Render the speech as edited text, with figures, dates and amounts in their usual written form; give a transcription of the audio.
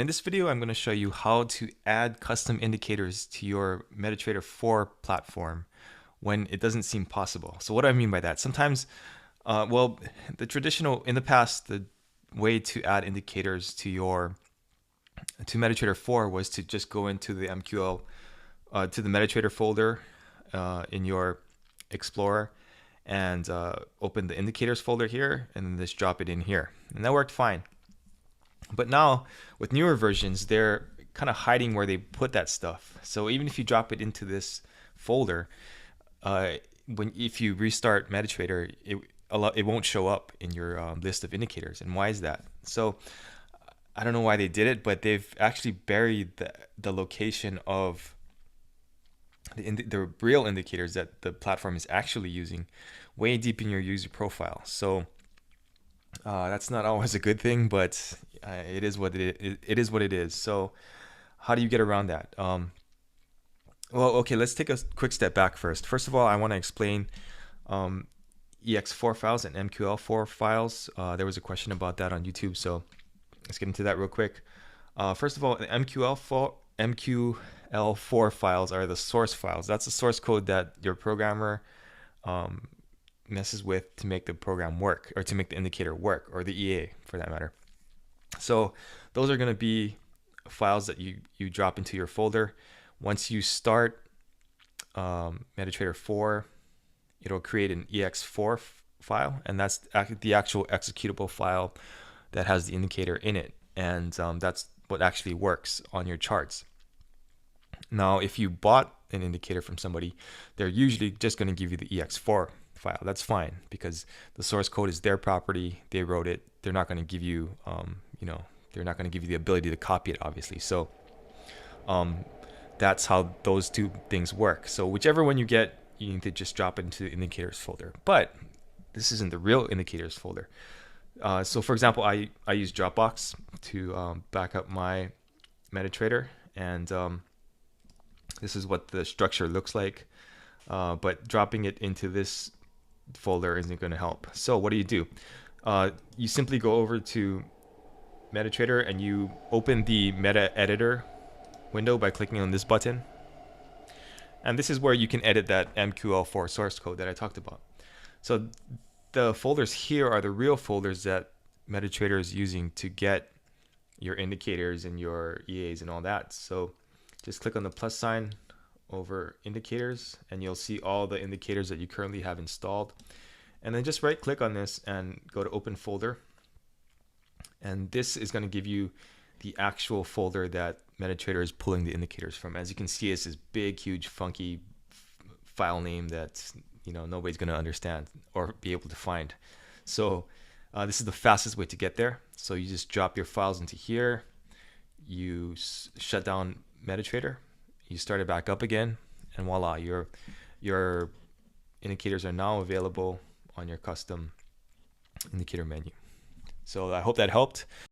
In this video, I'm going to show you how to add custom indicators to your MetaTrader 4 platform when it doesn't seem possible. So what do I mean by that? Sometimes, well, in the past, the way to add indicators to MetaTrader 4 was to just go into the MQL, to the MetaTrader folder in your Explorer and open the indicators folder here and then just drop it in here. And that worked fine. But now with newer versions, they're kind of hiding where they put that stuff. So even if you drop it into this folder, if you restart MetaTrader, it won't show up in your list of indicators. And why is that? So I don't know why they did it, but they've actually buried the location of the real indicators that the platform is actually using way deep in your user profile. So that's not always a good thing, but it is what it is what it is. So how do you get around that? Well, okay, let's take a quick step back first. First of all, I want to explain EX4 files and MQL4 files. There was a question about that on YouTube, so let's get into that real quick. First of all, the MQL4 files are the source files. That's the source code that your programmer messes with to make the program work, or to make the indicator work, or the EA for that matter. So those are going to be files that you drop into your folder. Once you start MetaTrader 4, it'll create an EX4 file, and that's the actual executable file that has the indicator in it, and that's what actually works on your charts. Now, if you bought an indicator from somebody, they're usually just going to give you the EX4 file. That's fine, because the source code is their property. They wrote it. They're not going to give you, they're not going to give you the ability to copy it, obviously. So that's how those two things work. So whichever one you get, you need to just drop it into the indicators folder. But this isn't the real indicators folder. So for example, I use Dropbox to back up my MetaTrader, and this is what the structure looks like. But dropping it into this folder isn't going to help. So what do? You simply go over to MetaTrader and you open the meta editor window by clicking on this button. And this is where you can edit that MQL4 source code that I talked about. So the folders here are the real folders that MetaTrader is using to get your indicators and your EAs and all that. So just click on the plus sign over indicators and you'll see all the indicators that you currently have installed, and then just right click on this and go to open folder, and this is going to give you the actual folder that MetaTrader is pulling the indicators from. As you can see, it's this big, huge, funky file name that nobody's going to understand or be able to find. So this is the fastest way to get there. So you just drop your files into here, you shut down MetaTrader, you start it back up again, and voila, your indicators are now available on your custom indicator menu. So I hope that helped.